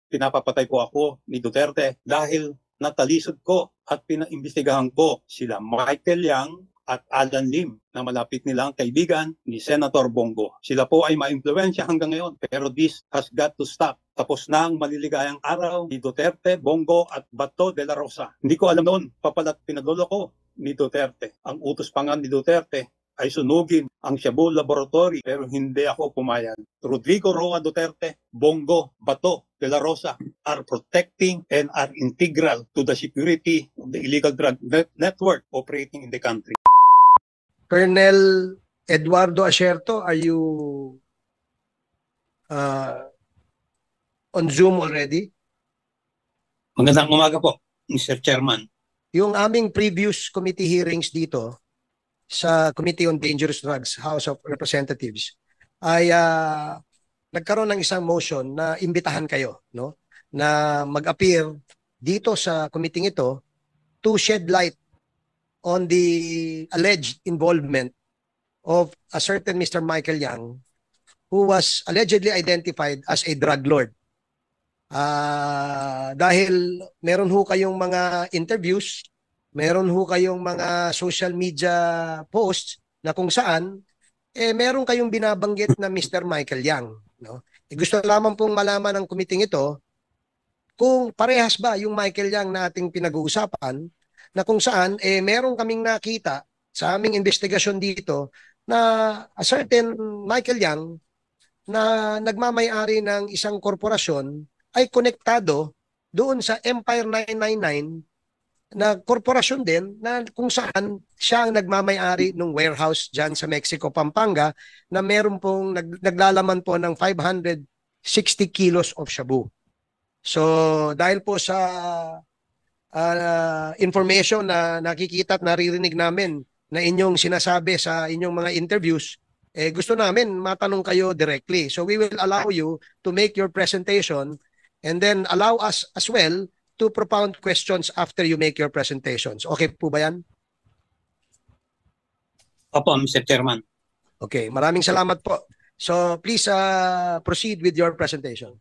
pinapapatay po ako ni Duterte dahil natalisod ko at pinaimbestigahan ko sila Michael Yang at Alan Lim na malapit nilang kaibigan ni Senator Bongo. Sila po ay maimpluwensya hanggang ngayon, pero this has got to stop. Tapos na ang maliligayang araw ni Duterte, Bongo at Bato de la Rosa. Hindi ko alam noon, papalat pinagloloko ni Duterte. Ang utos pa nga ni Duterte ay sunugin ang Shabu Laboratory, pero hindi ako pumayag. Rodrigo Roa Duterte, Bongo, Bato de la Rosa are protecting and are integral to the security of the illegal drug network operating in the country. Colonel Eduardo Asierto, are you on Zoom already? Magandang umaga po, Mr. Chairman. Yung aming previous committee hearings dito sa Committee on Dangerous Drugs, House of Representatives, ay nagkaroon ng isang motion na imbitahan kayo, no, na mag-appear dito sa committee ito to shed light on the alleged involvement of a certain Mr. Michael Yang, who was allegedly identified as a drug lord. Dahil meron ho kayong mga interviews, meron ho kayong mga social media posts na kung saan meron kayong binabanggit na Mr. Michael Yang, no? Gusto lamang pong malaman ng committee ito kung parehas ba yung Michael Yang na ating pinag-uusapan, na kung saan meron kaming nakita sa aming investigasyon dito na a certain Michael Yang na nagmamay-ari ng isang korporasyon ay konektado doon sa Empire 999 na korporasyon din na kung saan siya ang nagmamay-ari ng warehouse dyan sa Mexico, Pampanga, na meron pong naglalaman po ng 560 kilos of shabu. So dahil po sa information na nakikita at naririnig namin na inyong sinasabi sa inyong mga interviews, gusto namin matanong kayo directly. So we will allow you to make your presentation and then allow us as well to propound questions after you make your presentations. Okay po ba yan? Opo, Mr. Chairman. Okay, maraming salamat po. So please proceed with your presentation.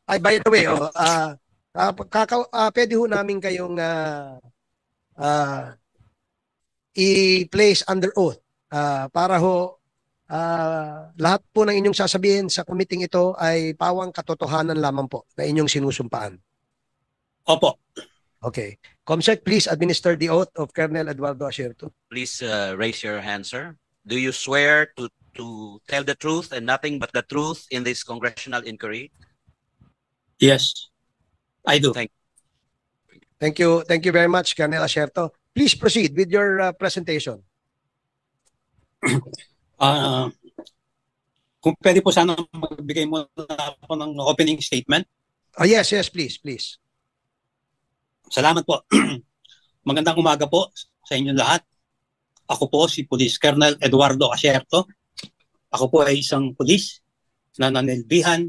Ay, by the way, pwede ho namin kayong i-place under oath para ho lahat po ng inyong sasabihin sa committee ito ay pawang katotohanan lamang po na inyong sinusumpaan. Opo. Okay. Comsec, please administer the oath of Colonel Eduardo Asierto. Please raise your hand, sir. Do you swear to tell the truth and nothing but the truth in this congressional inquiry? Yes, I do. Thank you. Thank you very much, Colonel Asierto. Please proceed with your presentation. Kung pwede po sana magbigay mo na ako ng opening statement. Yes, please. Salamat po. Magandang umaga po sa inyong lahat. Ako po si Police Colonel Eduardo Asierto. Ako po ay isang pulis na nanilbihan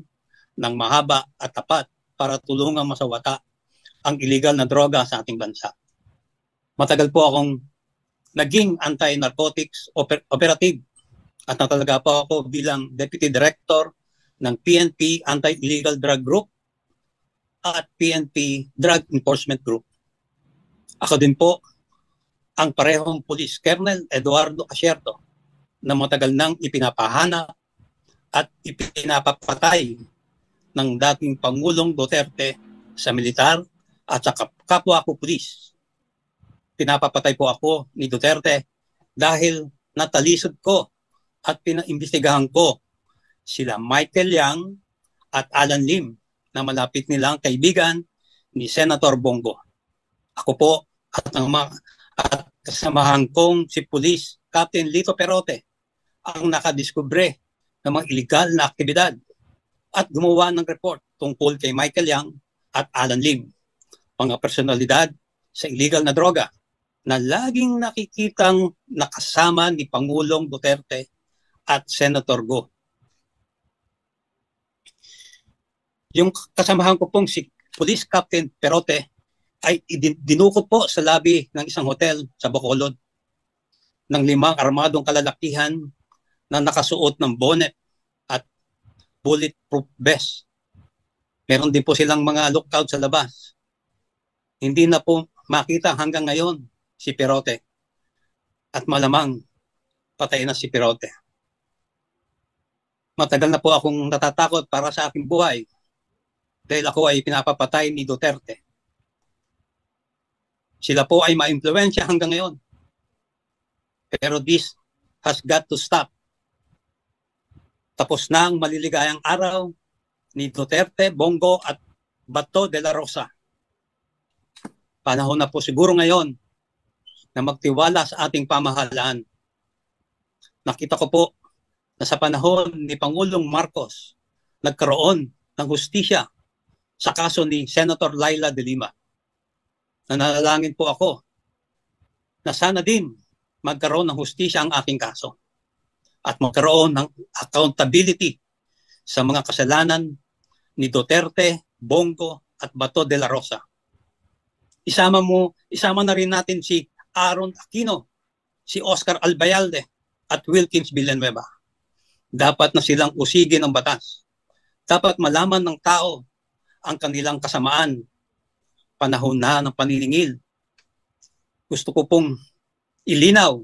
ng mahaba at tapat para tulungang masawata ang illegal na droga sa ating bansa. Matagal po akong naging anti-narcotics operative at natalaga po ako bilang Deputy Director ng PNP Anti-Illegal Drug Group at PNP Drug Enforcement Group. Ako din po ang parehong Police Colonel Eduardo Asierto na matagal nang ipinapahanap at ipinapapatay ng dating Pangulong Duterte sa militar at sa kapwa ko pulis. Pinapapatay po ako ni Duterte dahil natalisod ko at pinaimbestigahan ko sila Michael Yang at Alan Lim na malapit nilang kaibigan ni Senator Bongo. Ako po at kasamahan kong si Police Captain Lito Perote ang nakadiskubre ng mga illegal na aktibidad at gumawa ng report tungkol kay Michael Yang at Alan Lim, mga personalidad sa illegal na droga na laging nakikitang nakasama ni Pangulong Duterte at Senator Go. Yung kasamahan ko pong si Police Captain Perote ay dinukot po sa lobby ng isang hotel sa Bacolod ng 5 armadong kalalakihan na nakasuot ng bonnet at bulletproof vest. Meron din po silang mga lookout sa labas. Hindi na po makita hanggang ngayon si Perote. At malamang patay na si Perote. Matagal na po akong natatakot para sa aking buhay dahil ako ay pinapapatay ni Duterte. Sila po ay ma-impluwensya hanggang ngayon. Pero this has got to stop. Tapos na ang maliligayang araw ni Duterte, Bongo at Bato de la Rosa. Panahon na po siguro ngayon na magtiwala sa ating pamahalaan. Nakita ko po na sa panahon ni Pangulong Marcos, nagkaroon ng hustisya sa kaso ni Senator Laila de Lima. Nanalangin po ako na sana din magkaroon ng hustisya ang aking kaso at magkaroon ng accountability sa mga kasalanan ni Duterte, Bongo at Bato de la Rosa. Isama na rin natin si Aaron Aquino, si Oscar Albayalde at Wilkins Villanueva. Dapat na silang usigin ng batas. Dapat malaman ng tao ang kanilang kasamaan. Panahon na ng paniningil. Gusto ko pong ilinaw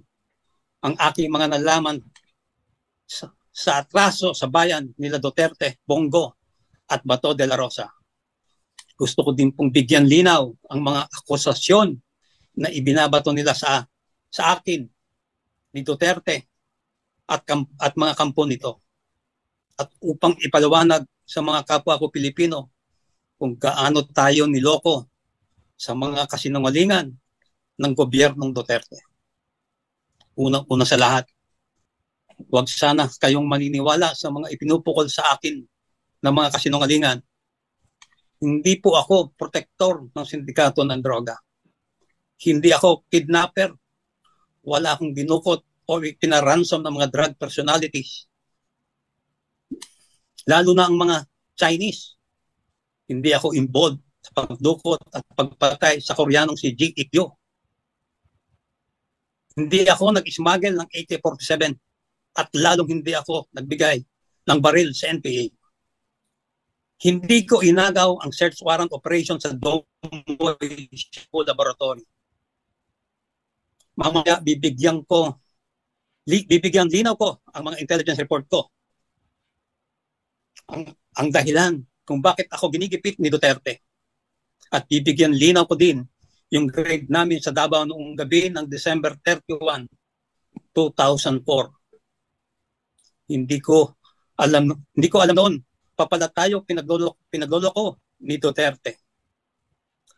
ang aking mga nalaman sa atraso sa bayan nila Duterte, Bongo at Bato de la Rosa. Gusto ko din pong bigyan linaw ang mga akusasyon na ibinabato nila sa akin ni Duterte at mga kampo nito. At upang ipaliwanag sa mga kapwa ko Pilipino kung gaano tayo niloko sa mga kasinungalingan ng gobyernong Duterte. Una sa lahat, huwag sana kayong maniniwala sa mga ipinupukol sa akin ng mga kasinungalingan. Hindi po ako protektor ng sindikato ng droga. Hindi ako kidnapper. Wala akong dinukot o pinaransom ng mga drug personalities. Lalo na ang mga Chinese. Hindi ako involved sa pagdukot at pagpatay sa Koreanong si Jing Ik-yo. Hindi ako nag-smuggle ng AK-47 at lalong hindi ako nagbigay ng baril sa NPA. Hindi ko inagaw ang search warrant operation sa Dongboy Laboratory. Mamaya bibigyan linaw ko ang mga intelligence report ko. Ang dahilan kung bakit ako ginigipit ni Duterte. At bibigyan linaw ko din yung grade namin sa Davao noong gabi ng December 31, 2004. Hindi ko alam noon papala tayo pinagloloko ni Duterte.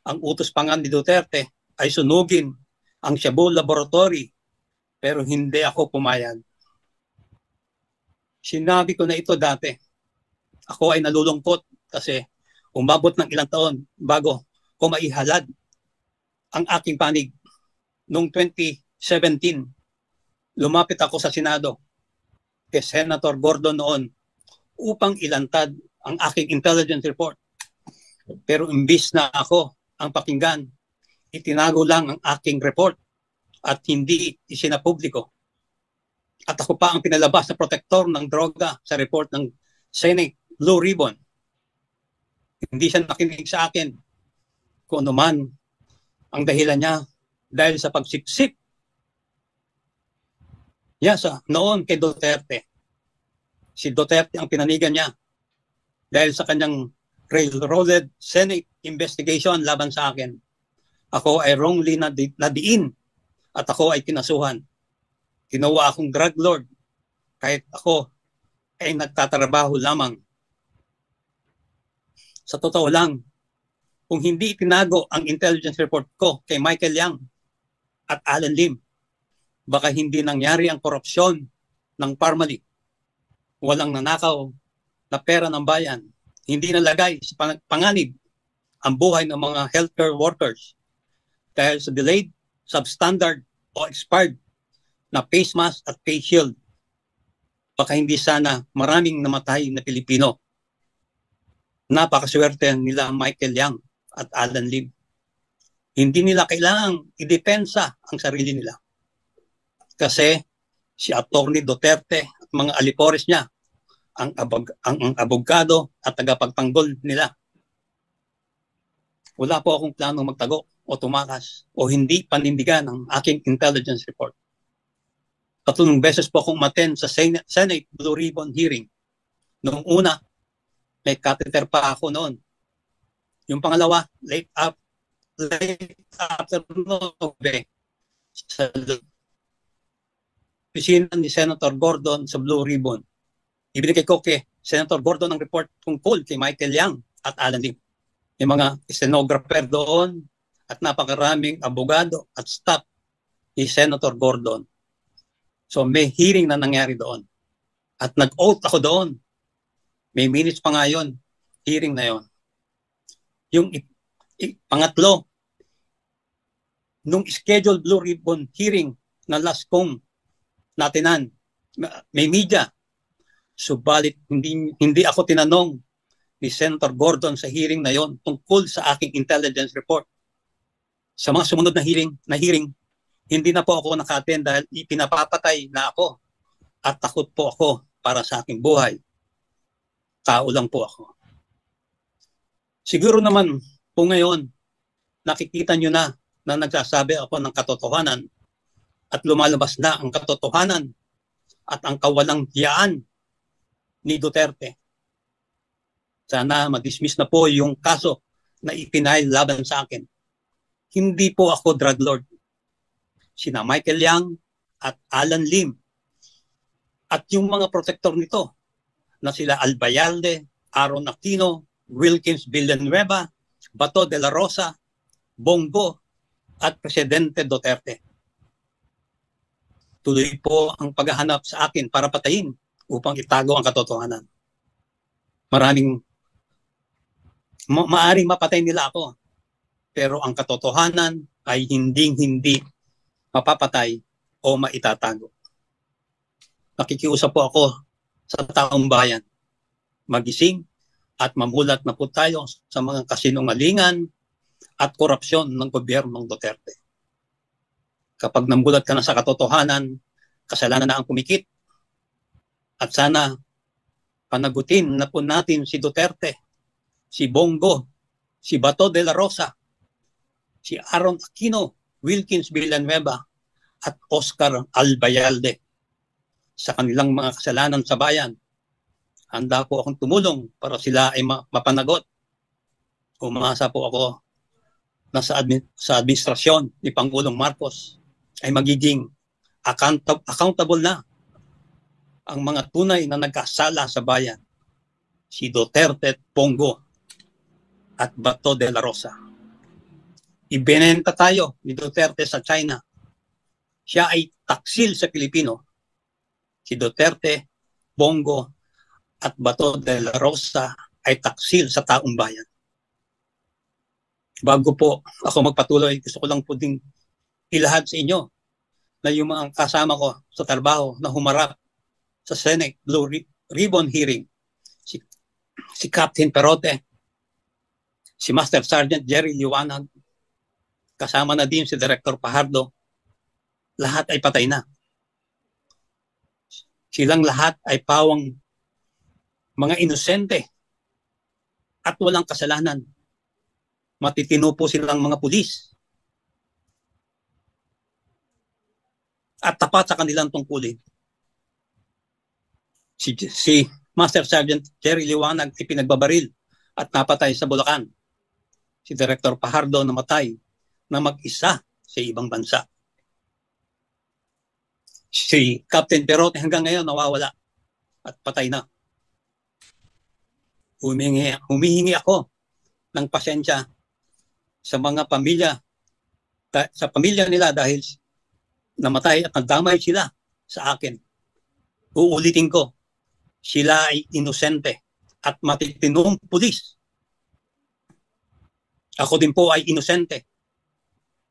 Ang utos pa nga ni Duterte ay sunugin ang Shabu Laboratory pero hindi ako pumayag. Sinabi ko na ito dati. Ako ay nalulungkot kasi umabot ng ilang taon bago ko maihalad ang aking panig. Noong 2017, lumapit ako sa Senado kay Senator Gordon noon upang ilantad ang aking intelligence report. Pero imbis na ako ang pakinggan, itinago lang ang aking report at hindi isinapubliko. At ako pa ang pinalabas na protektor ng droga sa report ng Senate Blue Ribbon. Hindi siya nakinig sa akin kung ano man ang dahilan niya dahil sa pagsiksik niya noon kay Duterte. Si Duterte ang pinanigan niya dahil sa kanyang railroaded Senate investigation laban sa akin. Ako ay wrongly nadiin at ako ay kinasuhan. Ginawa akong drug lord kahit ako ay nagtatrabaho lamang. Sa totoo lang, kung hindi itinago ang intelligence report ko kay Michael Yang at Alan Lim, baka hindi nangyari ang korupsyon ng Parmali. Walang nanakaw na pera ng bayan. Hindi nalagay sa panganib ang buhay ng mga healthcare workers dahil sa delayed, substandard o expired na face mask at face shield. Baka hindi sana maraming namatay na Pilipino. Napakaswerte nila Michael Yang at Alan Lim. Hindi nila kailangang idepensa ang sarili nila. Kasi si Atty. Duterte at mga alipores niya ang abogado at tagapagtanggol nila Wala po akong planong magtago o tumakas o hindi panindigan ang aking intelligence report. Tatlong beses po akong umattend sa Senate Blue Ribbon hearing. Noong una, may catheter pa ako noon. Yung pangalawa, late afternoon, sa opisina ni Senator Gordon sa Blue Ribbon. Ibinigay ko kay Senator Gordon ang report tungkol kay Michael Yang at Alan Lim. May mga stenographer doon at napakaraming abogado at staff ni Senator Gordon. So may hearing na nangyari doon. At nag-oath ako doon. May minutes pa nga yun, hearing na yon. Yung pangatlo, nung scheduled Blue Ribbon hearing na last kong natinan, may media. Subalit hindi ako tinanong ni Senator Gordon sa hearing na yon tungkol sa aking intelligence report. Sa mga sumunod na hearing, hindi na po ako naka-attend dahil ipinapapatay na ako at takot po ako para sa aking buhay. Tao lang po ako. Siguro naman po ngayon, nakikita nyo na nagsasabi ako ng katotohanan at lumalabas na ang katotohanan at ang kawalang hiyaan ni Duterte. Sana ma-dismiss na po yung kaso na ipinail laban sa akin. Hindi po ako drug lord. Sina Michael Yang at Alan Lim at yung mga protector nito na sila Albayalde, Aaron Aquino, Wilkins Villanueva, Bato de la Rosa, Bongo at Presidente Duterte. Tuloy po ang paghahanap sa akin para patayin upang itago ang katotohanan. Maaring mapatay nila ako, pero ang katotohanan ay hindi mapapatay o maitatago. Nakikiusap po ako sa taong bayan. Magising at mamulat na po tayo sa mga kasinungalingan at korupsyon ng gobyernong Duterte. Kapag namulat ka na sa katotohanan, kasalanan na ang kumikit. At sana panagutin na po natin si Duterte, si Bongo, si Bato de la Rosa, si Aaron Aquino, Wilkins Villanueva at Oscar Albayalde sa kanilang mga kasalanan sa bayan. Handa po akong tumulong para sila ay mapanagot. Umasa po ako na sa administrasyon ni Pangulong Marcos ay magiging accountable na ang mga tunay na nagkasala sa bayan. Si Duterte, Bongo at Bato de la Rosa. Ibinenta tayo ni Duterte sa China. Siya ay taksil sa Pilipino. Si Duterte, Bongo at Bato de la Rosa ay taksil sa taong bayan. Bago po ako magpatuloy, gusto ko lang po ding ilahad sa inyo na yung mga kasama ko sa trabaho na humarap sa Senate Blue Ribbon hearing, si Captain Perote, si Master Sergeant Jerry Liwanag, kasama na din si Director Pajardo, lahat ay patay na. Silang lahat ay pawang mga inosente at walang kasalanan. Matitino po silang mga pulis at tapat sa kanilang tungkulin. Si Master Sergeant Jerry Liwanag ay pinagbabaril at napatay sa Bulacan. Si Director Pajardo namatay na mag-isa sa ibang bansa. Si Captain Perote hanggang ngayon nawawala at patay na. Humihingi ako ng pasensya sa mga pamilya, sa pamilya nila dahil namatay at nagdamay sila sa akin. Uulitin ko, sila ay inosente at matitinong pulis. Ako din po ay inosente.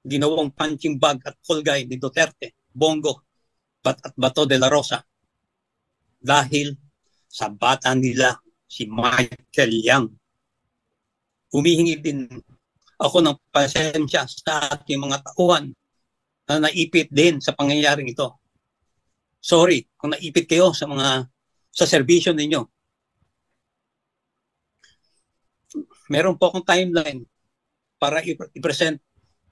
Ginawang punching bag at kulgay ni Duterte, Bongo, at Bato de la Rosa. Dahil sa bata nila, si Michael Yang. Humihingi din ako ng pasensya sa ating mga tauhan na naipit din sa pangyayaring ito. Sorry kung naipit kayo sa serbisyo ninyo. Meron po akong timeline. para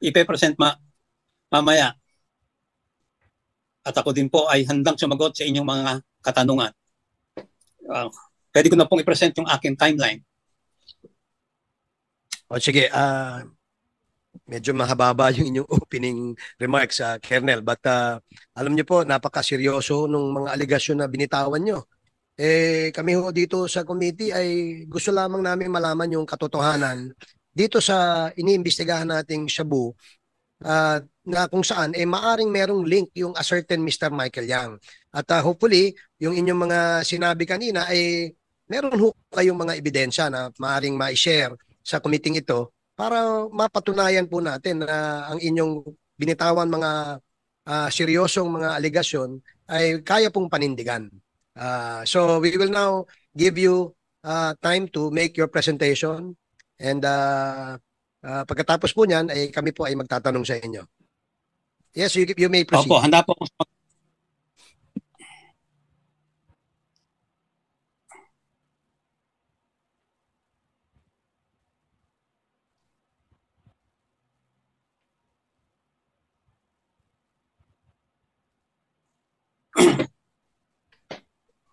ipe-present mamaya. At ako din po ay handang sumagot sa inyong mga katanungan. Pwede ko na pong i-present yung aking timeline. O sige, medyo mahaba yung inyong opening remarks, Colonel. But alam niyo po, napakaseryoso nung mga aligasyon na binitawan niyo. Kami ho dito sa committee ay gusto lamang namin malaman yung katotohanan dito sa iniimbestigahan nating Shabu, na kung saan maaring merong link yung a certain Mr. Michael Yang. At hopefully, yung inyong mga sinabi kanina ay meron ho kayong mga ebidensya na maaring ma-share sa committee ito para mapatunayan po natin na ang inyong binitawan mga seryosong mga aligasyon ay kaya pong panindigan. So we will now give you time to make your presentation, and pagkatapos po niyan ay kami po ay magtatanong sa inyo. Yes, you may proceed. Opo, handa po.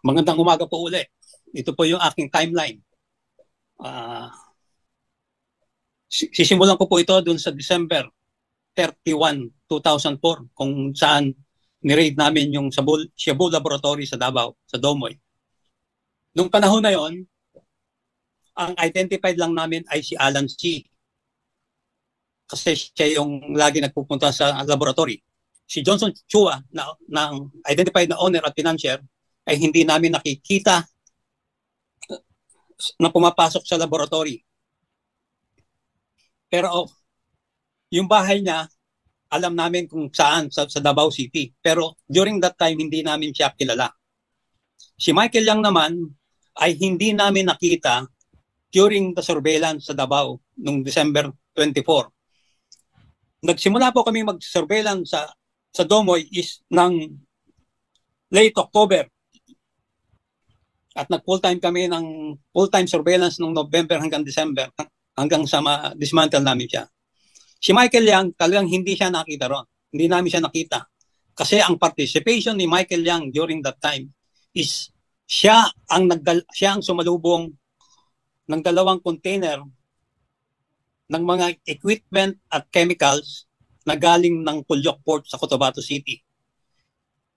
Magandang umaga po uli. Ito po yung aking timeline. Sisimulan ko po ito dun sa December 31, 2004, kung saan ni-raid namin yung Shabu Laboratory sa Davao, sa Domoy. Nung panahon na yon, ang identified lang namin ay si Alan C. Kasi siya yung lagi nagpupunta sa laboratory. Si Johnson Chua, na identified na owner at financier, ay hindi namin nakikita na pumapasok sa laboratory. Pero yung bahay niya, alam namin kung saan, sa Davao City. Pero during that time, hindi namin siya kilala. Si Michael Yang naman ay hindi namin nakita during the surveillance sa Davao noong December 24. Nagsimula po kami mag-surveillance sa Domoy is ng late October. At nag-full-time kami ng full-time surveillance noong November hanggang December, hanggang sa dismantle namin siya. Si Michael Yang, talagang hindi siya nakita ron. Hindi namin siya nakita. Kasi ang participation ni Michael Yang during that time is siya ang sumalubong ng 2 container ng mga equipment at chemicals na galing ng Pulyok Port sa Cotabato City.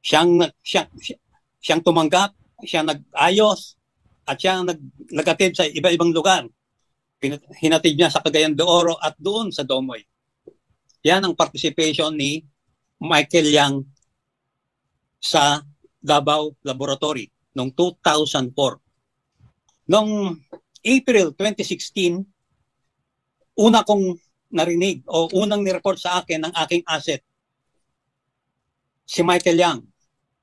Siyang tumanggap, siya nag-ayos, at siya nag-atid sa iba-ibang lugar. Hinatid niya sa Cagayan de Oro at doon sa Domoy. Yan ang participation ni Michael Yang sa Davao Laboratory noong 2004. Noong April 2016, una kong narinig o unang nireport sa akin ng aking asset, si Michael Yang.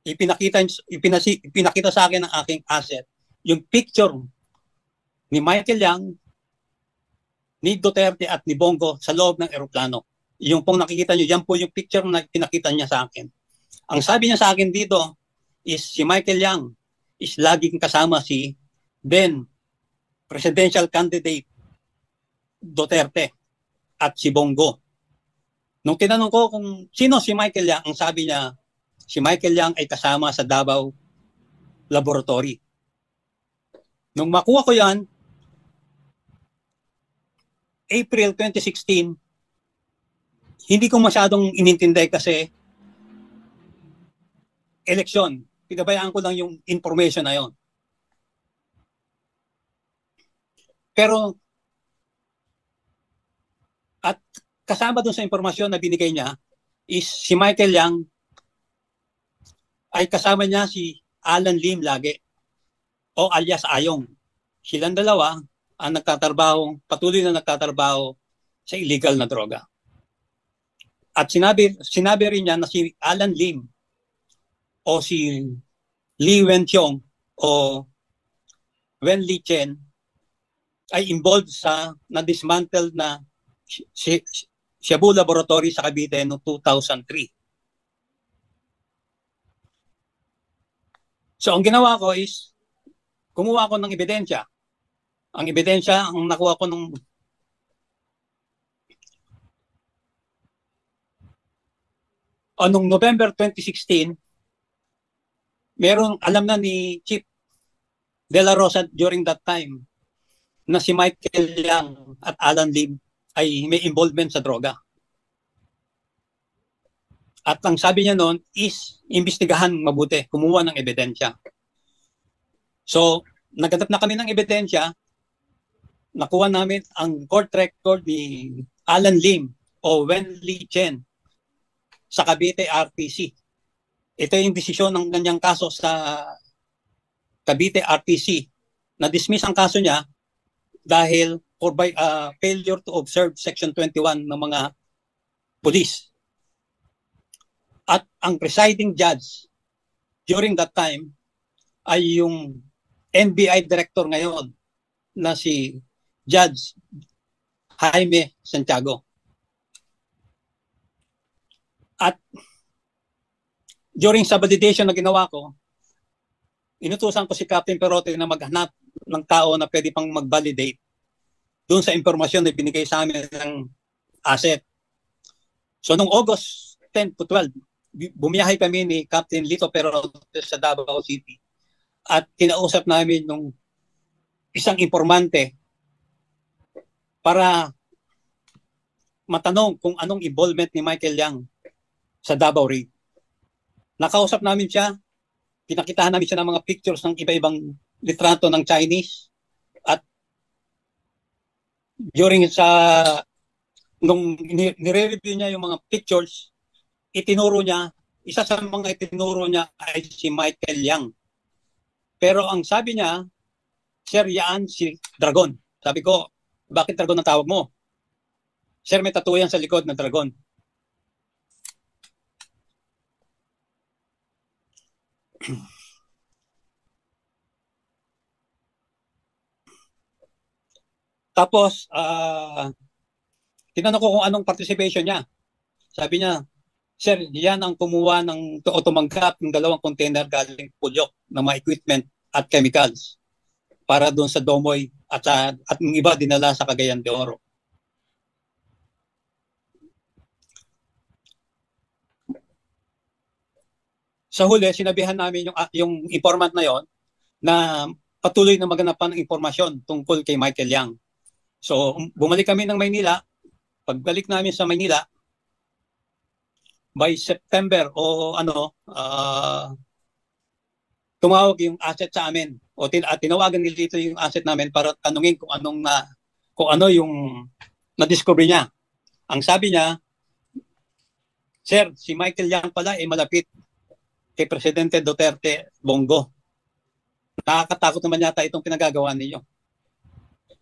Ipinakita sa akin ng aking asset yung picture ni Michael Yang, ni Duterte at ni Bongo sa loob ng eroplano. Yung pong nakikita nyo, yan po yung picture na pinakita niya sa akin. Ang sabi niya sa akin dito is si Michael Yang is laging kasama si then presidential candidate Duterte at si Bongo. Nung tinanong ko kung sino si Michael Yang, ang sabi niya, si Michael Yang ay kasama sa Davao Laboratory. Nung makuha ko yan, April 2016, hindi ko masyadong inintindi kasi eleksyon. Pinabayaan ko lang yung information na yon. Pero, at kasama dun sa informasyon na binigay niya, is si Michael Yang ay kasama niya si Alan Lim lagi, o alias Ayong. Silang dalawa ang patuloy na nagtatrabaho sa illegal na droga. At sinabi rin niya na si Alan Lim o si Lee Wen-tiong o Wen Li Chen ay involved sa na-dismantle na Shabu Laboratory sa Cavite noong 2003. So ang ginawa ko is kumuha ko ng ebidensya. Ang ebidensya, ang nakuha ko Noong November 2016, alam na ni Chief De La Rosa during that time na si Michael Yang at Alan Lim ay may involvement sa droga. At ang sabi niya noon is imbestigahan mabuti, kumuha ng ebidensya. So, naghanap na kami ng ebidensya, nakuha namin ang court record ni Alan Lim o Wen Li Chen sa Cavite RTC. Ito yung desisyon ng kanyang kaso sa Cavite RTC. Na-dismiss ang kaso niya dahil for failure to observe Section 21 ng mga pulis. At ang presiding judge during that time ay yung NBI director ngayon na si Judge Jaime Santiago. At during sa validation na ginawa ko, inutusan ko si Captain Perote na maghanap ng tao na pwede pang mag-validate doon sa impormasyon na binigay sa amin ng asset. So noong August 10 to 12, bumiyahe kami ni Captain Lito Perote sa Davao City at kinausap namin nung isang informante para matanong kung anong involvement ni Michael Yang sa Davao raid. Nakausap namin siya, pinakitahan namin siya ng mga pictures ng iba-ibang litrato ng Chinese at nung nire-review niya yung mga pictures, isa sa mga itinuro niya ay si Michael Yang. Pero ang sabi niya, Sir, yan si Dragon. Sabi ko, bakit Dragon ang tawag mo? Sir, may tattoo yan sa likod ng Dragon. Tapos, tinanong ko kung anong participation niya. Sabi niya, Sir, yan ang kumuha o tumanggap ng 2 container galing Pulyok ng mga equipment at chemicals para doon sa Domoy at yung iba dinala sa Cagayan de Oro. Sa huli, sinabihan namin yung informant na yon na patuloy na maghanap pa ng impormasyon tungkol kay Michael Yang. So, bumalik kami ng Maynila. Pagbalik namin sa Maynila, by September tumawag yung asset sa amin o tinawagan nila dito yung asset namin para tanungin kung ano yung na-discover niya. Ang sabi niya, Sir, si Michael Yang pala ay malapit kay Presidente Duterte Bongo. Nakakatakot naman yata itong pinagagawa ninyo.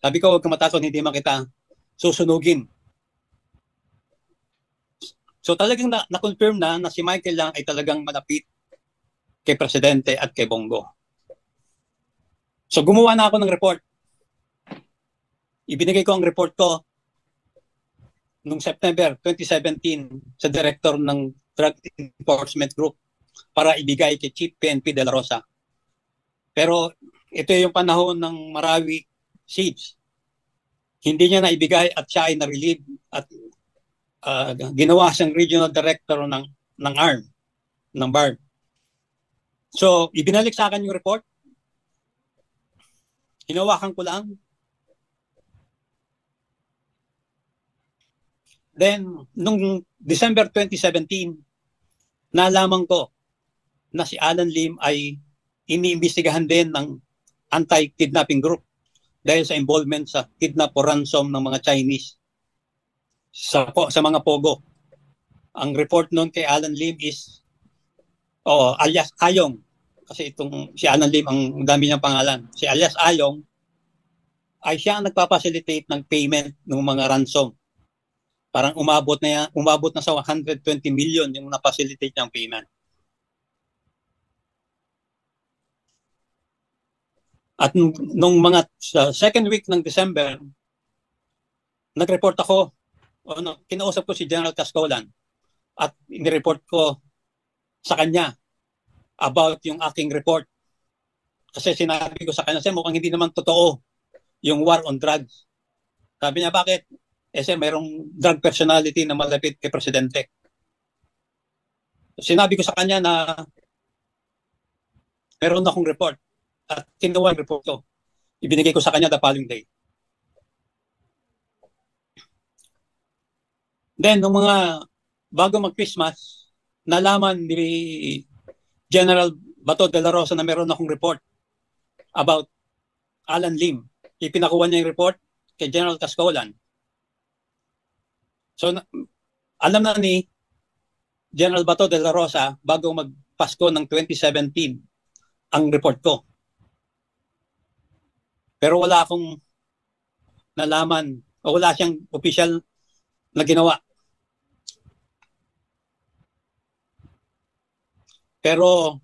Sabi ko, huwag kang matakot, hindi man kita susunugin. So talagang na-confirm na si Michael Yang ay talagang malapit kay Presidente at kay Bongo. So gumawa na ako ng report. Ibinigay ko ang report ko noong September 2017 sa director ng Drug Enforcement Group para ibigay kay Chief PNP De La Rosa. Pero ito yung panahon ng Marawi siege. Hindi niya naibigay at siya ay na-relieve at ginawa siyang regional director ng ARM, ng BARD. So, ibinalik sa akin yung report. Hinawakan ko lang. Then, nung December 2017, nalaman ko na si Alan Lim ay iniimbestigahan din ng anti-kidnapping group dahil sa involvement sa kidnap o ransom ng mga Chinese sa mga Pogo. Ang report noon kay Alan Lim is alias Ayong. Kasi si Alan Lim, ang dami niyang pangalan. Si alias Ayong ay siya ang nagpapacilitate ng payment ng mga ransom. Parang umabot na sa 120 million yung na-facilitate niyang payment. At nung second week ng December, nag-report ako, kinausap ko si General Cascolan at inireport ko sa kanya about yung aking report. Kasi sinabi ko sa kanya, mukhang hindi naman totoo yung war on drugs. Sabi niya, bakit? Kasi mayroong drug personality na malapit kay Presidente. Sinabi ko sa kanya na meron akong report at kinuha yung report ko. Ibinigay ko sa kanya the following day. Then, nung mga bago mag-Christmas, nalaman ni General Bato de la Rosa na meron akong report about Alan Lim. Ipinakuha niya yung report kay General Cascolan. So, alam na ni General Bato de la Rosa bago magpasko ng 2017 ang report ko. Pero wala akong nalaman o wala siyang official na ginawa. Pero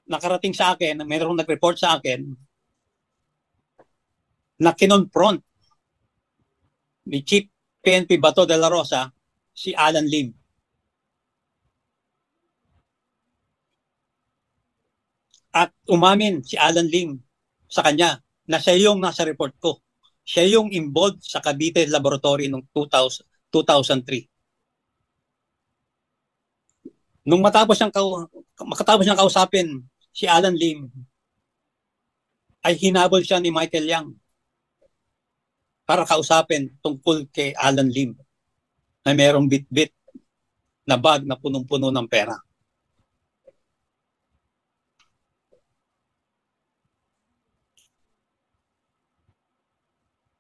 nakarating sa akin, mayroong nag-report sa akin na kinonfront ni Chief PNP Bato de la Rosa si Alan Lim. At umamin si Alan Lim sa kanya na siya yung nasa report ko. Siya yung involved sa Cavite Laboratory noong 2003. Nung makatapos niyang kausapin si Alan Lim, ay hinabol siya ni Michael Yang para kausapin tungkol kay Alan Lim na mayroong bit-bit na bag na punong-puno ng pera.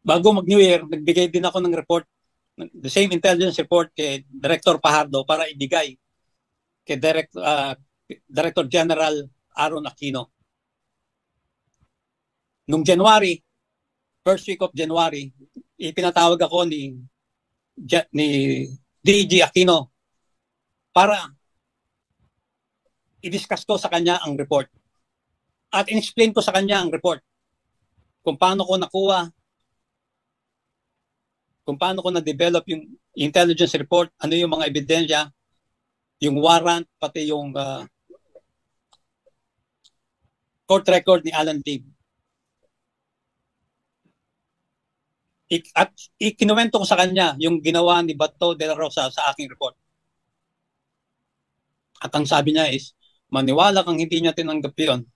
Bago mag-New Year, nagbigay din ako ng report, the same intelligence report kay Director Pajardo para ibigay kay Director General Aaron Aquino. Nung January, first week of January, ipinatawag ako ni DG Aquino para i-discuss ko sa kanya ang report. At in-explain ko sa kanya ang report. Kung paano ko nakuha, kung paano ko na-develop yung intelligence report, ano yung mga ebidensya, yung warrant, pati yung court record ni Alan Lim. At ikinuwento ko sa kanya yung ginawa ni Bato de la Rosa sa aking report. At ang sabi niya is, maniwala kang hindi niya tinanggap yun.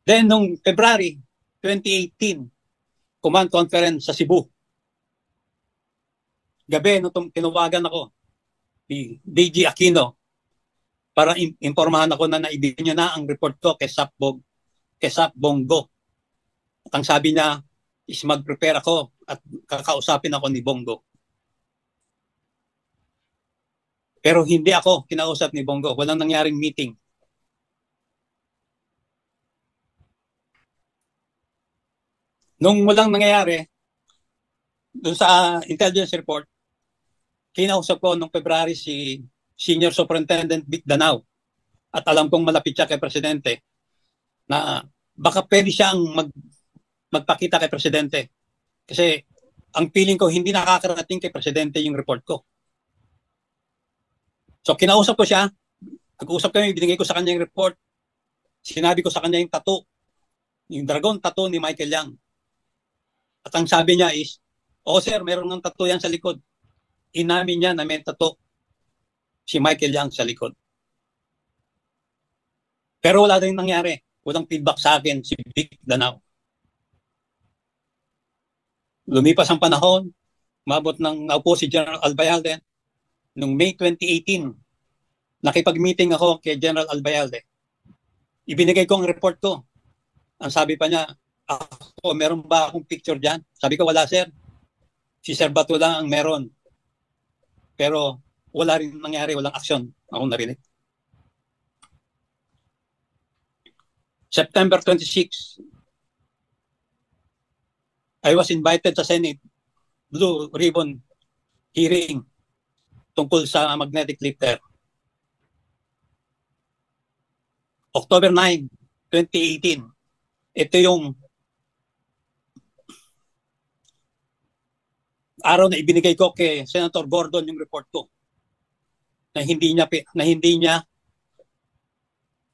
Then, nung February 2018, command conference sa Cebu. Gabi, nung tinawagan ako ni DG Aquino para informahan ako na naibigay niya na ang report ko kay Sap Bongo. At ang sabi niya is mag-prepare ako at kakausapin ako ni Bongo. Pero hindi ako kinausap ni Bongo. Walang nangyaring meeting. Nung walang nangyayari, dun sa intelligence report, kinausap ko nung February si Senior Superintendent Vic Danao. At alam kong malapit siya kay Presidente na baka pwede siyang magpakita kay Presidente. Kasi ang feeling ko hindi nakakarating kay Presidente yung report ko. So kinausap ko siya, nag-uusap kami, binigay ko sa kanya yung report. Sinabi ko sa kanya yung tattoo, yung dragon tattoo ni Michael Yang. At ang sabi niya is, oh sir, meron ng tattoo yan sa likod. Inamin niya na may tattoo si Michael Yang sa likod. Pero wala rin nangyari. Walang feedback sa akin si Vic Danao. Lumipas ang panahon, mabot ng naupo si General Albayalde. Noong May 2018, nakipag-meeting ako kay General Albayalde. Ibinigay ko ang report ko. Ang sabi pa niya, ako, meron ba akong picture dyan? Sabi ko, wala sir. Si Sir Bato lang ang meron. Pero wala rin nangyari, walang aksyon. Ako narinig. September 26, I was invited sa Senate Blue Ribbon hearing tungkol sa magnetic lifter. October 9, 2018, ito yung araw na ibinigay ko kay Senator Gordon yung report ko na hindi niya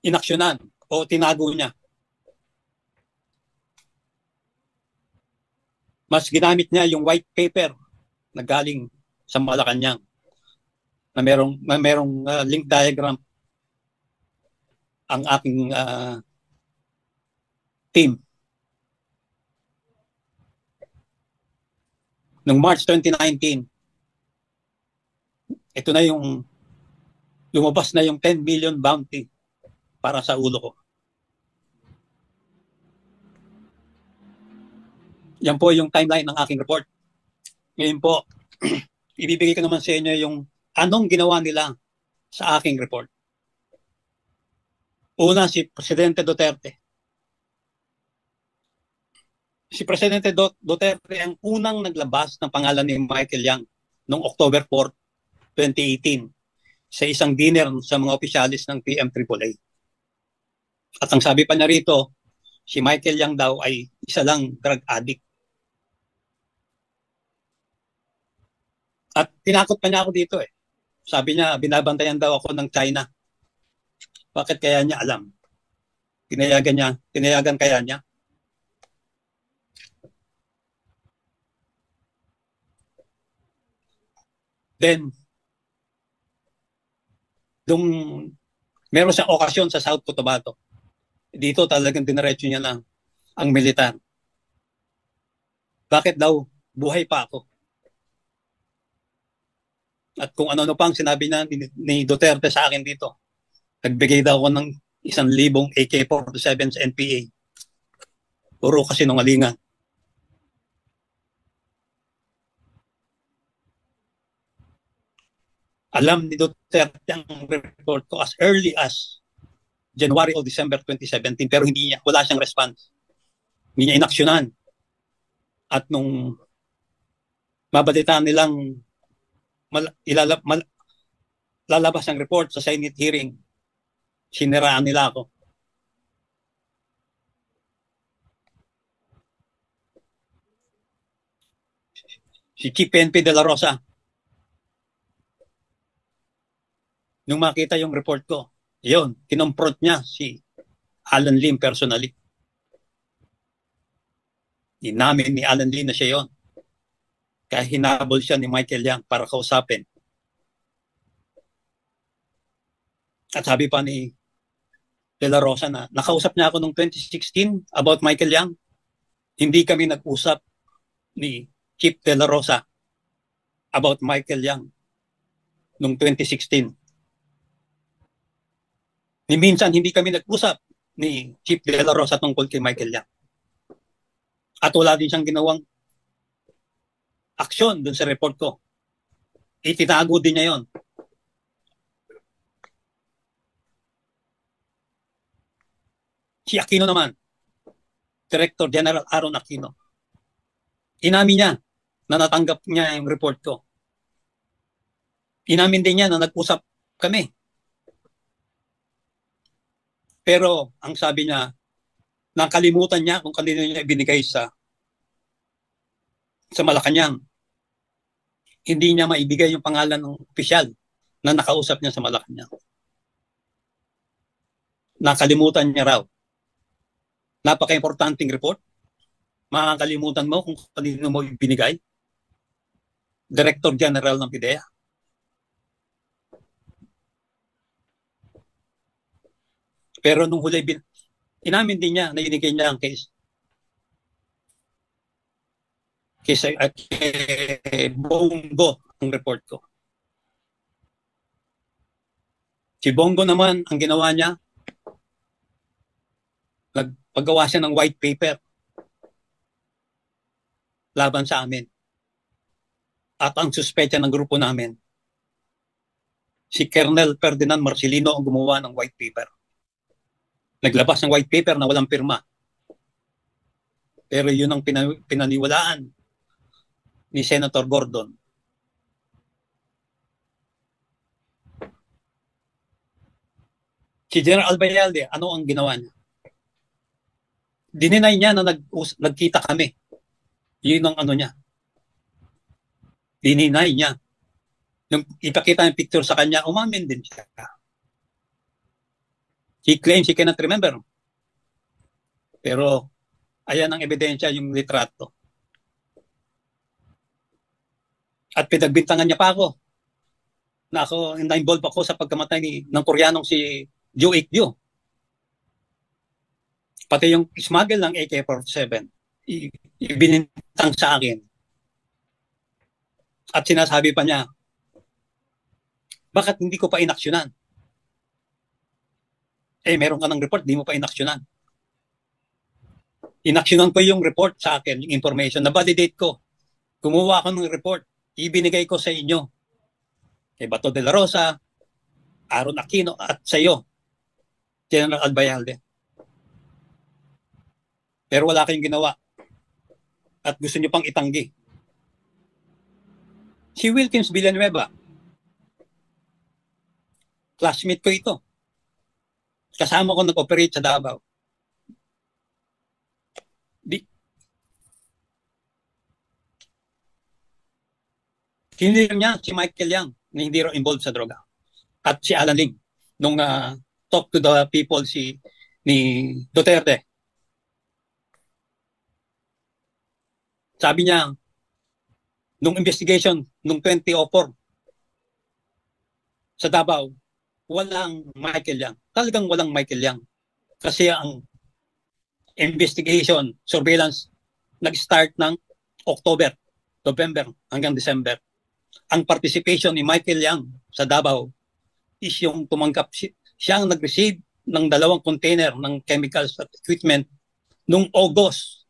inaksyonan o tinago niya. Mas ginamit niya yung white paper na galing sa Malacanang. na merong link diagram ang aking team. Noong March 2019, ito na yung lumabas na yung 10 million bounty para sa ulo ko. Yan po yung timeline ng aking report. Ngayon po, ibibigay ko naman sa inyo yung anong ginawa nila sa aking report. Una, si Presidente Duterte. Si Presidente Duterte ang unang naglabas ng pangalan ni Michael Yang noong October 4, 2018 sa isang dinner sa mga opisyalis ng PMAAA. At ang sabi pa niya rito, si Michael Yang daw ay isa lang drug addict. At tinakot pa niya ako dito eh. Sabi niya, binabantayan daw ako ng China. Bakit kaya niya alam? Tinayagan kaya niya? Then, meron siyang okasyon sa South Cotabato. Dito talagang dinaretso niya lang ang militar. Bakit daw buhay pa ako? At kung ano-ano pang sinabi na ni Duterte sa akin dito. Nagbigay daw ako ng 1,000 AK-47 sa NPA. Puro kasi nungalingan. Alam ni Duterte ang report ko as early as January o December 2017 pero wala siyang response. Hindi niya inaksyonan. At nung mabalitaan nilang lalabas ang report sa Senate hearing, siniraan nila ako. Si Chief PNP De La Rosa, nung makita yung report ko, yun, kinompront niya si Alan Lim personally. Inamin ni Alan Lim na siya yun. Kaya hinabol siya ni Michael Yang para kausapin. At sabi pa ni De La Rosa na nakausap niya ako noong 2016 about Michael Yang. Hindi kami nag-usap ni Chief De La Rosa about Michael Yang noong 2016. Ni minsan hindi kami nag-usap ni Chief De La Rosa tungkol kay Michael Yang. At wala din siyang ginawang aksyon dun sa report ko. Itinago din niya yon. Si Aquino naman, Director General Aaron Aquino, inamin niya na natanggap niya yung report ko. Inamin din niya na nag-usap kami. Pero ang sabi niya, nakalimutan niya kung kanino niya ibinigay sa Malacanang. Hindi niya maibigay yung pangalan ng opisyal na nakausap niya sa Malacanang. Nakalimutan niya raw. Napaka-importanting report. Makakalimutan mo kung kanino mo ibinigay. Director General ng PIDEA. Pero nung huli, inamin din niya na ibinigay niya ang case. Kay Bongo ang report ko. Si Bongo naman, ang ginawa niya, nagpagawa siya ng white paper laban sa amin. At ang suspecha ng grupo namin, si Colonel Ferdinand Marcelino ang gumawa ng white paper. Naglabas ng white paper na walang pirma. Pero yun ang pinaniwalaan ni Senator Gordon. Si General Albayalde, ano ang ginawa niya? Dininay niya na nagkita kami. Yun ang ano niya. Dininay niya. Nung ipakita yung picture sa kanya, umamin din siya. He claims he cannot remember. Pero ayan ang ebidensya, yung litrato. At pinagbintangan niya pa ako na-involve ako sa pagkamatay ng Koreanong si Jo Ik-gyu. Pati yung smuggle ng AK-47, ibinintang sa akin. At sinasabi pa niya, bakit hindi ko pa inaksyonan? Meron ka ng report, di mo pa inaksyonan. Inaksyonan ko yung report sa akin, yung information, na-validate ko. Kumuha ako ng report, ibinigay ko sa inyo. Kay Bato de la Rosa, Aaron Aquino, at sa iyo, General Albayalde. Pero wala kayong ginawa. At gusto nyo pang itanggi. Si Wilkins Villanueva, classmate ko ito. Kasama ko nag-operate sa Davao. Hindi niya si Michael Yang na hindi raw involved sa droga. At si Alan Ling, nung talk to the people ni Duterte. Sabi niya, nung investigation, nung 2004, sa Davao, walang Michael Yang. Talagang walang Michael Yang. Kasi ang investigation, surveillance, nag-start ng October, November, hanggang December. Ang participation ni Michael Yang sa Davao is yung tumanggap, siya ang nag-receive ng 2 container ng chemicals at equipment noong August.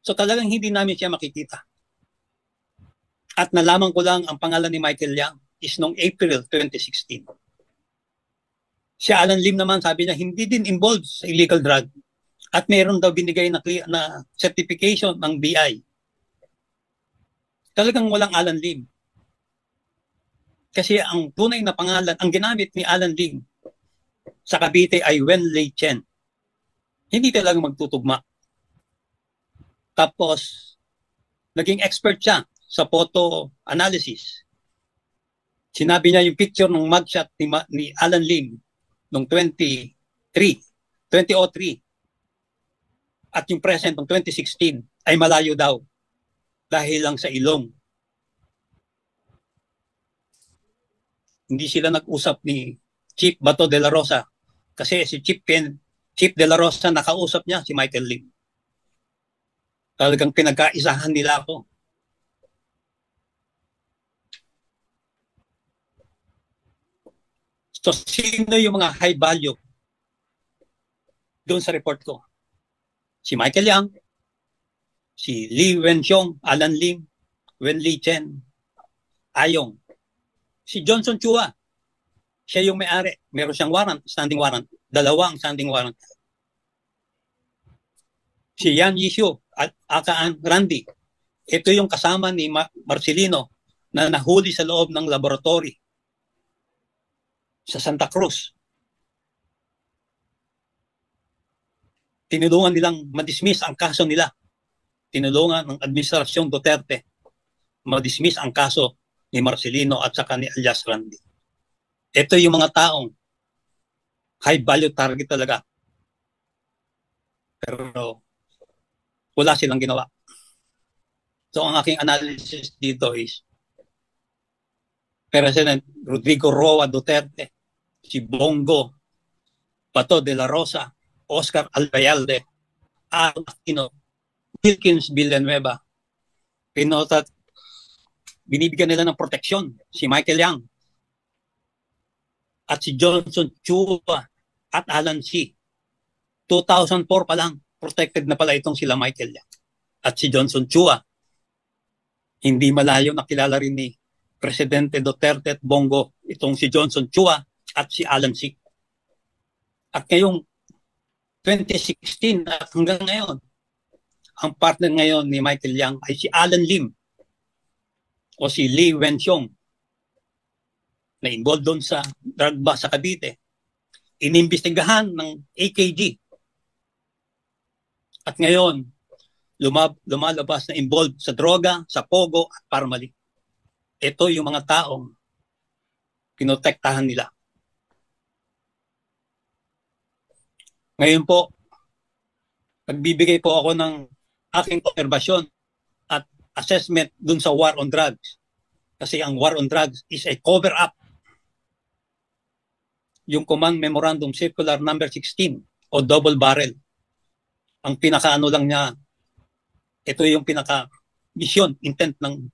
So talagang hindi namin siya makikita. At nalaman ko lang ang pangalan ni Michael Yang is noong April 2016. Si Alan Lim naman, sabi niya, hindi din involved sa illegal drug. At meron daw binigay na certification ng BI. Talagang walang Alan Lim. Kasi ang tunay na pangalan, ang ginamit ni Alan Lim sa Cavite ay Wenlei Chen. Hindi talaga magtutugma. Tapos, naging expert siya sa photo analysis. Sinabi niya yung picture ng mugshot ni Alan Lim noong 2003. At yung present ng 2016 ay malayo daw dahil lang sa ilong. Hindi sila nag-usap ni Chief Bato de la Rosa kasi si Chief de la Rosa nakausap niya si Michael Lim. Talagang pinagkaisahan nila ako. So sino yung mga high value doon sa report ko? Si Michael Yang, si Lee Wenxiong, Alan Lim, Wenlei Chen, Ayong, si Johnson Chua, siya yung may-ari. Meron siyang warrant, standing warrant. 2 ang standing warrant. Si Yan Yishu at Akaan Randy. Ito yung kasama ni Marcelino na nahuli sa loob ng laboratory sa Santa Cruz. Tinulungan nilang madismiss ang kaso nila. Tinulungan ng Administrasyong Duterte madismiss ang kaso ni Marcelino at saka ni Alias Randy. Ito yung mga taong high value target talaga. Pero wala silang ginawa. So ang aking analysis dito is President Rodrigo Roa Duterte, si Bongo, Bato de la Rosa, Oscar Albayalde, Aaron Aquino, Wilkins Villanueva, pinotat binibigyan nila ng proteksyon si Michael Yang at si Johnson Chua at Alan C. 2004 pa lang, protected na pala itong sila Michael Yang at si Johnson Chua. Hindi malayo nakilala rin ni Presidente Duterte at Bongo itong si Johnson Chua at si Alan C. At ngayong 2016 at hanggang ngayon, ang partner ngayon ni Michael Yang ay si Alan Lim o si Lee Wenxiong na involved doon sa drug bust sa Cavite. Inimbestigahan ng AKG. At ngayon, lumalabas na involved sa droga, sa pogo at parmali. Ito yung mga taong pinotektahan nila. Ngayon po, nagbibigay po ako ng aking obserbasyon at assessment dun sa war on drugs. Kasi ang war on drugs is a cover-up yung Command Memorandum Circular number 16 o double barrel. Ang pinakaano lang niya, ito yung pinaka mission, intent ng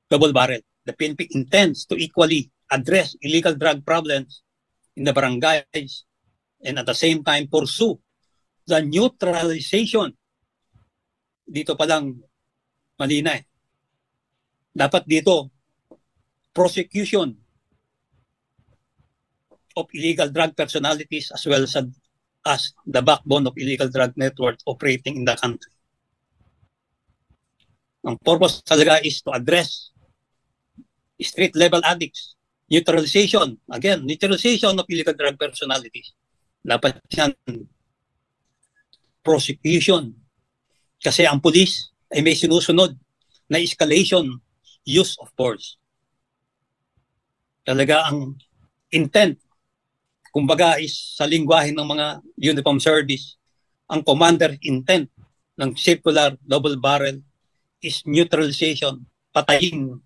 double barrel. The PNP intends to equally address illegal drug problems in the barangays and at the same time pursue the neutralization. Dito pa lang malina eh. Dapat dito prosecution of illegal drug personalities as well as the backbone of illegal drug network operating in the country. Ang purpose talaga is to address street level addicts, neutralization, again, neutralization of illegal drug personalities. Dapat yan prosecution. Kasi ang pulis ay may sinusunod na escalation use of force. Talaga ang intent, kumbaga is sa lingwahe ng mga uniform service, ang commander intent ng circular double barrel is neutralization, patayin.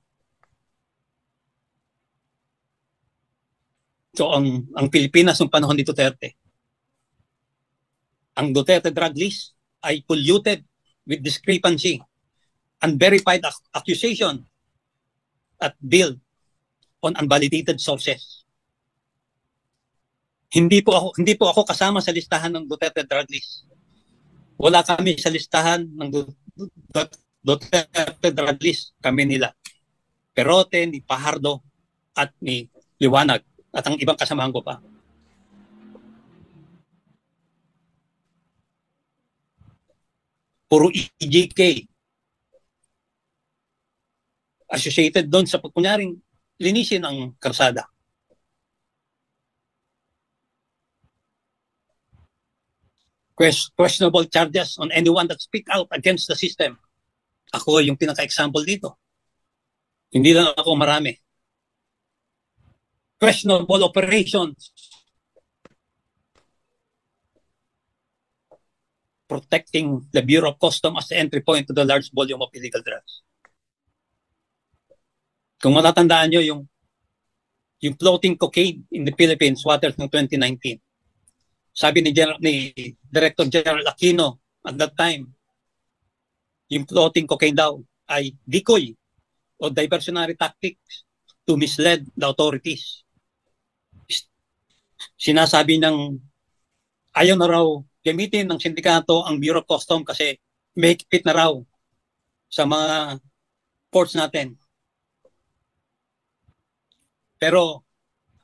So ang Pilipinas ng panahon ni Duterte, ang Duterte drug list ay polluted with discrepancy, unverified accusation at built on unvalidated sources. Hindi po ako kasama sa listahan ng Duterte drug list. Wala kami sa listahan ng Duterte drug list. Kami nila Perote, ni Pajardo at ni Liwanag at ang ibang kasamahan ko pa. Puro EJK associated doon sa kunyaring linisin ang karsada. Questionable charges on anyone that speak out against the system. Ako yung pinaka-example dito. Hindi lang ako, marami. Questionable operations. Protecting the Bureau of Customs as the entry point to the large volume of illegal drugs. Kung matatandaan nyo yung floating cocaine in the Philippines waters ng 2019. Sabi ni Director General Aquino at that time, yung floating cocaine daw ay decoy o diversionary tactics to mislead the authorities. Sinasabi ng ayaw na raw gamitin ng sindikato ang Bureau of Customs kasi may higpit na raw sa mga ports natin. Pero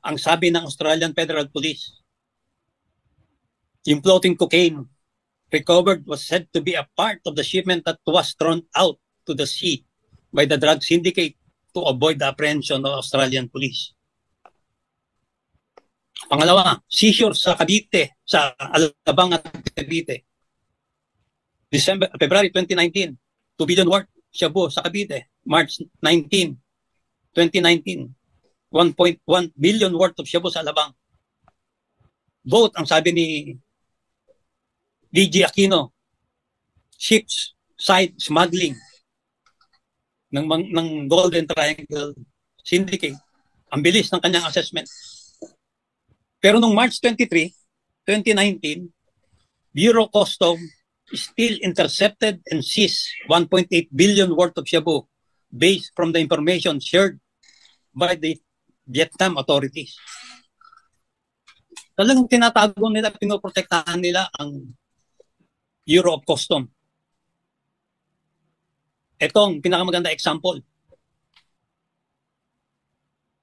ang sabi ng Australian Federal Police, yung floating cocaine recovered was said to be a part of the shipment that was thrown out to the sea by the drug syndicate to avoid the apprehension of Australian police. Pangalawa, seizure sa Cavite, sa Alabang at Cavite. February 2019, 2 billion worth shabu sa Cavite. March 19, 2019, 1.1 billion worth of shabu sa Alabang. Both, ang sabi ni DG Aquino, ships side smuggling ng Golden Triangle Syndicate. Ang bilis ng kanyang assessment. Pero nung March 23, 2019, Bureau of Customs still intercepted and seized 1.8 billion worth of shabu based from the information shared by the Vietnam authorities. Talagang tinatago nila, pinoprotektahan nila ang Bureau of Customs. Itong pinakamaganda example.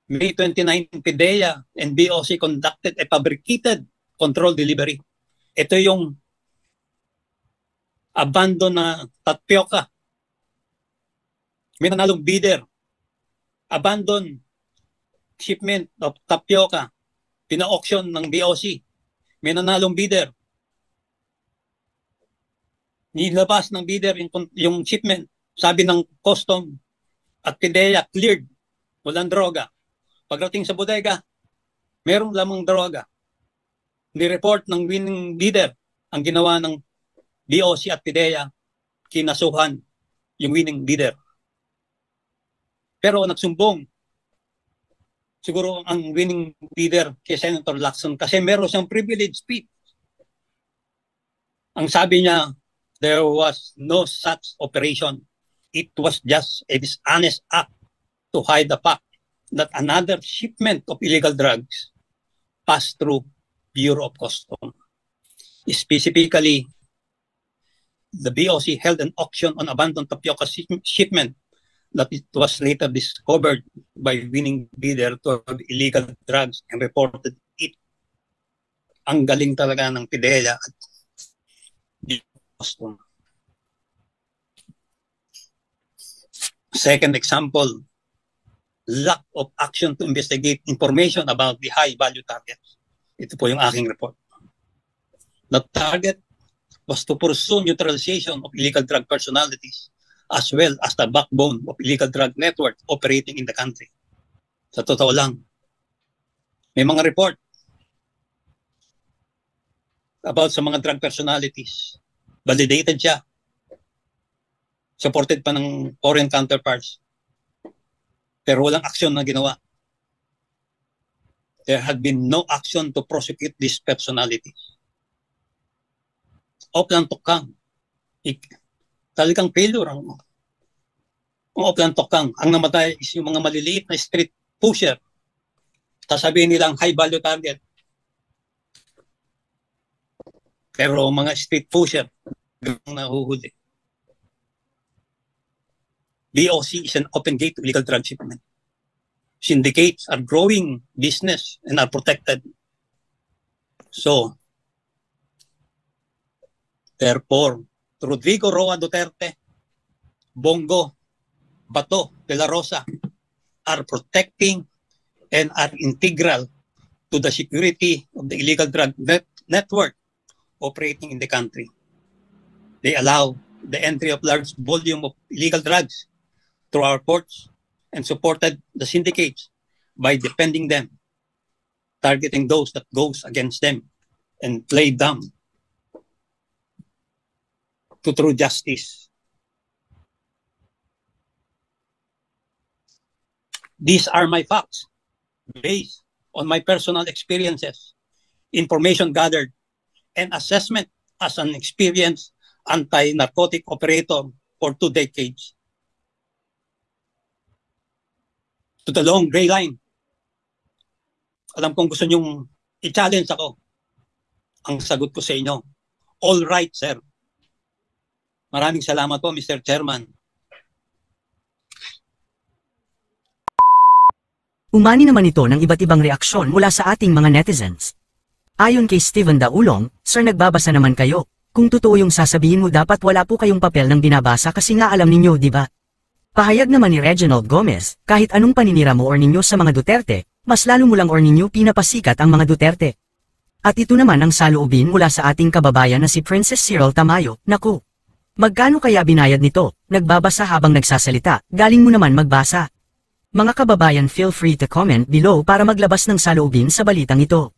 May 29, PIDEA and BOC conducted a fabricated control delivery. Ito yung abandon na tapioca. May nanalong bidder. Abandon shipment of tapioca. Pina-auction ng BOC. May nanalong bidder. Nilabas ng bidder yung shipment. Sabi ng custom at PIDEA cleared. Walang droga. Pagdating sa bodega, merong lamang droga. Ni-report ng winning bidder ang ginawa ng BOC at PIDEA, kinasuhan yung winning bidder. Pero nagsumbong siguro ang winning bidder kay Senator Lacson kasi meron siyang privilege speech. Ang sabi niya, there was no such operation. It was just a dishonest act to hide the fact that another shipment of illegal drugs passed through Bureau of Customs. Specifically, the BOC held an auction on abandoned tapioca shipment that it was later discovered by winning bidder to have illegal drugs and reported it. Ang galing talaga ng PIDEA at Customs. Second example, lack of action to investigate information about the high-value targets. Ito po yung aking report. The target was to pursue neutralization of illegal drug personalities as well as the backbone of illegal drug network operating in the country. Sa totoo lang, may mga report about sa mga drug personalities. Validated siya. Supported pa ng foreign counterparts. Pero walang aksyon na ginawa. There had been no action to prosecute these personalities. Oplan Tokang. Talagang failure ang Oplan Tokang. Ang namatay is yung mga maliliit na street pusher. Sasabihin nilang high value target. Pero mga street pusher, gano'ng nahuhuli. BOC is an open gate to illegal drug shipment. Syndicates are growing business and are protected. So, therefore, Rodrigo Roa Duterte, Bongo, Bato de la Rosa are protecting and are integral to the security of the illegal drug network operating in the country. They allow the entry of large volume of illegal drugs through our ports and supported the syndicates by defending them, targeting those that goes against them, and play them to true justice. These are my facts based on my personal experiences, information gathered, and assessment as an experienced anti-narcotic operator for 2 decades. To the long gray line. Alam kong gusto nyong i-challenge ako. Ang sagot ko sa inyo, all right, sir. Maraming salamat po, Mr. Chairman. Umani naman ito ng iba't ibang reaksyon mula sa ating mga netizens. Ayon kay Steven Daulong, sir, nagbabasa naman kayo. Kung totoo yung sasabihin mo, dapat wala po kayong papel ng binabasa kasi nga alam ninyo, di ba? Pahayag naman ni Reginald Gomez, kahit anong paninira mo or ninyo sa mga Duterte, mas lalo mo lang or ninyo pinapasikat ang mga Duterte. At ito naman ang saloobin mula sa ating kababayan na si Princess Cyril Tamayo. Naku! Magkano kaya binayad nito? Nagbabasa habang nagsasalita, galing mo naman magbasa. Mga kababayan, feel free to comment below para maglabas ng saloobin sa balitang ito.